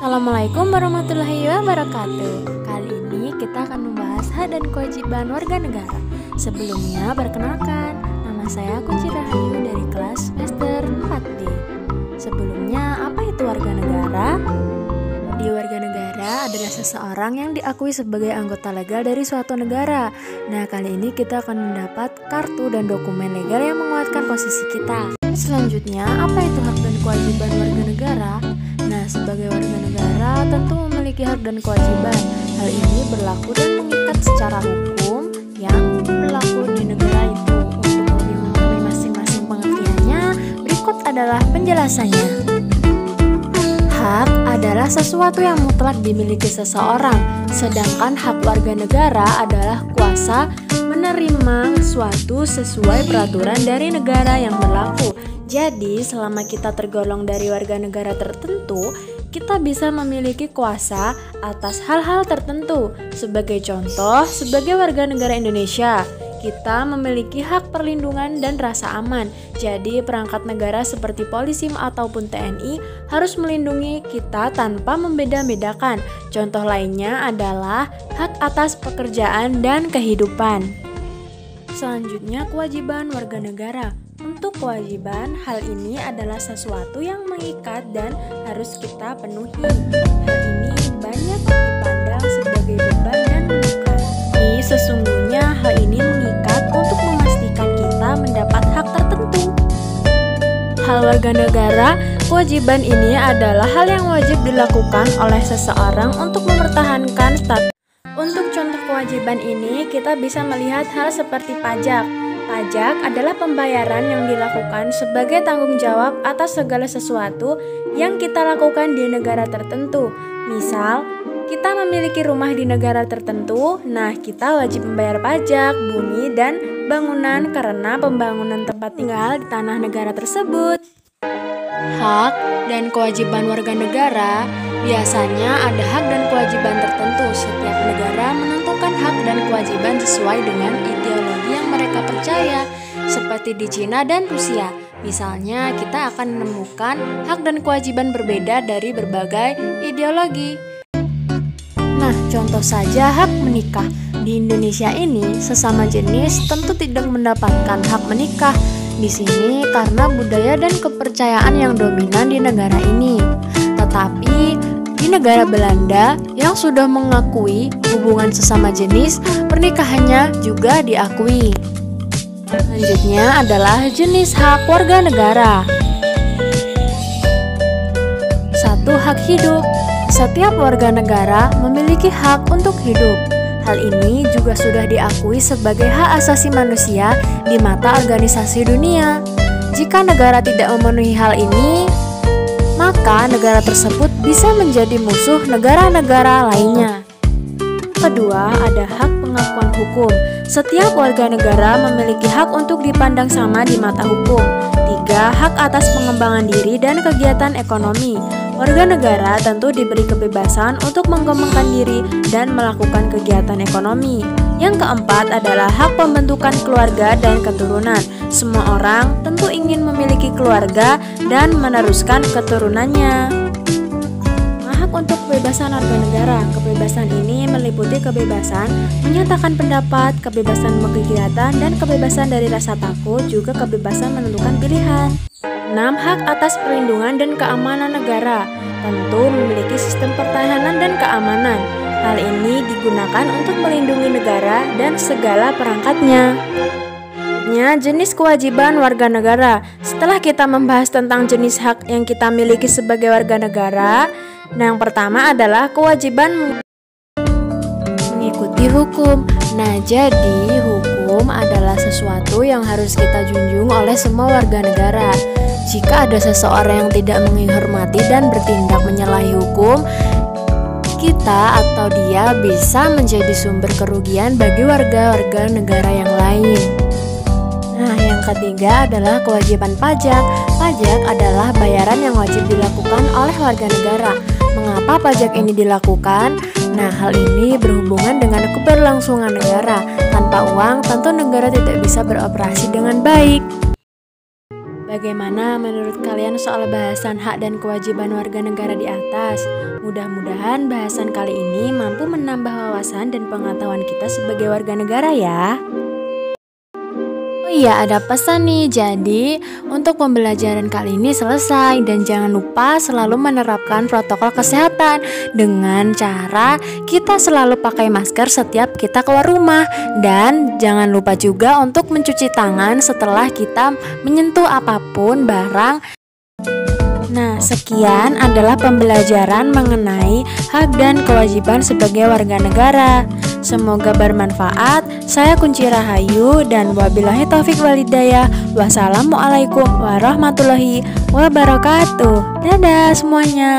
Assalamualaikum warahmatullahi wabarakatuh. Kali ini kita akan membahas hak dan kewajiban warga negara. Sebelumnya, perkenalkan, nama saya Kunci Rahayu dari kelas semester 4D. Sebelumnya, apa itu warga negara? Di warga negara adalah seseorang yang diakui sebagai anggota legal dari suatu negara. Nah, kali ini kita akan mendapat kartu dan dokumen legal yang menguatkan posisi kita. Selanjutnya, apa itu hak dan kewajiban warga negara? Nah, sebagai warga negara tentu memiliki hak dan kewajiban. Hal ini berlaku dan mengikat secara hukum yang berlaku di negara itu. Untuk lebih memahami masing-masing pengertiannya, berikut adalah penjelasannya. Hak adalah sesuatu yang mutlak dimiliki seseorang, sedangkan hak warga negara adalah kuasa menerima sesuatu sesuai peraturan dari negara yang berlaku. Jadi, selama kita tergolong dari warga negara tertentu, kita bisa memiliki kuasa atas hal-hal tertentu. Sebagai contoh, sebagai warga negara Indonesia, kita memiliki hak perlindungan dan rasa aman. Jadi, perangkat negara seperti polisi ataupun TNI harus melindungi kita tanpa membeda-bedakan. Contoh lainnya adalah hak atas pekerjaan dan kehidupan. Selanjutnya, kewajiban warga negara. Untuk kewajiban, hal ini adalah sesuatu yang mengikat dan harus kita penuhi. Hal ini banyak dipandang sebagai beban dan mengikat. Sesungguhnya hal ini mengikat untuk memastikan kita mendapat hak tertentu. Hal warga negara, kewajiban ini adalah hal yang wajib dilakukan oleh seseorang untuk mempertahankan status. Untuk contoh kewajiban ini, kita bisa melihat hal seperti pajak. Pajak adalah pembayaran yang dilakukan sebagai tanggung jawab atas segala sesuatu yang kita lakukan di negara tertentu. Misal, kita memiliki rumah di negara tertentu, nah kita wajib membayar pajak, bumi, dan bangunan karena pembangunan tempat tinggal di tanah negara tersebut. Hak dan kewajiban warga negara biasanya ada hak dan kewajiban tertentu. Setiap negara menentukan hak dan kewajiban sesuai dengan ideologi yang mereka percaya, seperti di Cina dan Rusia. Misalnya, kita akan menemukan hak dan kewajiban berbeda dari berbagai ideologi. Nah, contoh saja hak menikah. Di Indonesia ini, sesama jenis tentu tidak mendapatkan hak menikah. Di sini karena budaya dan kepercayaan yang dominan di negara ini. Tetapi di negara Belanda yang sudah mengakui hubungan sesama jenis, pernikahannya juga diakui. Selanjutnya adalah jenis hak warga negara. 1. Hak hidup. Setiap warga negara memiliki hak untuk hidup. Hal ini juga sudah diakui sebagai hak asasi manusia di mata organisasi dunia. Jika negara tidak memenuhi hal ini, maka negara tersebut bisa menjadi musuh negara-negara lainnya. Kedua, ada hak pengakuan hukum. Setiap warga negara memiliki hak untuk dipandang sama di mata hukum. 3. Hak atas pengembangan diri dan kegiatan ekonomi. Warga negara tentu diberi kebebasan untuk mengembangkan diri dan melakukan kegiatan ekonomi. Yang keempat adalah hak pembentukan keluarga dan keturunan. Semua orang tentu ingin memiliki keluarga dan meneruskan keturunannya. Hak untuk kebebasan warga negara. Kebebasan ini meliputi kebebasan menyatakan pendapat, kebebasan berkegiatan, dan kebebasan dari rasa takut, juga kebebasan menentukan pilihan. 6. Hak atas perlindungan dan keamanan negara. Tentu memiliki sistem pertahanan dan keamanan. Hal ini digunakan untuk melindungi negara dan segala perangkatnya. Jenis kewajiban warga negara. Setelah kita membahas tentang jenis hak yang kita miliki sebagai warga negara, yang pertama adalah kewajiban mengikuti hukum. Nah, jadi hukum adalah sesuatu yang harus kita junjung oleh semua warga negara. Jika ada seseorang yang tidak menghormati dan bertindak menyalahi hukum, kita atau dia bisa menjadi sumber kerugian bagi warga-warga negara yang lain. Nah, yang ketiga adalah kewajiban pajak. Pajak adalah bayaran yang wajib dilakukan oleh warga negara. Mengapa pajak ini dilakukan? Nah, hal ini berhubungan dengan keberlangsungan negara. Tanpa uang, tentu negara tidak bisa beroperasi dengan baik. Bagaimana menurut kalian soal bahasan hak dan kewajiban warga negara di atas? Mudah-mudahan bahasan kali ini mampu menambah wawasan dan pengetahuan kita sebagai warga negara ya. Oh iya, ada pesan nih. Jadi, untuk pembelajaran kali ini selesai dan jangan lupa selalu menerapkan protokol kesehatan dengan cara kita selalu pakai masker setiap kita keluar rumah dan jangan lupa juga untuk mencuci tangan setelah kita menyentuh apapun barang. Nah, sekian adalah pembelajaran mengenai hak dan kewajiban sebagai warga negara. Semoga bermanfaat. Saya Kunci Rahayu dan wabillahi taufik walhidayah. Wassalamualaikum warahmatullahi wabarakatuh. Dadah semuanya.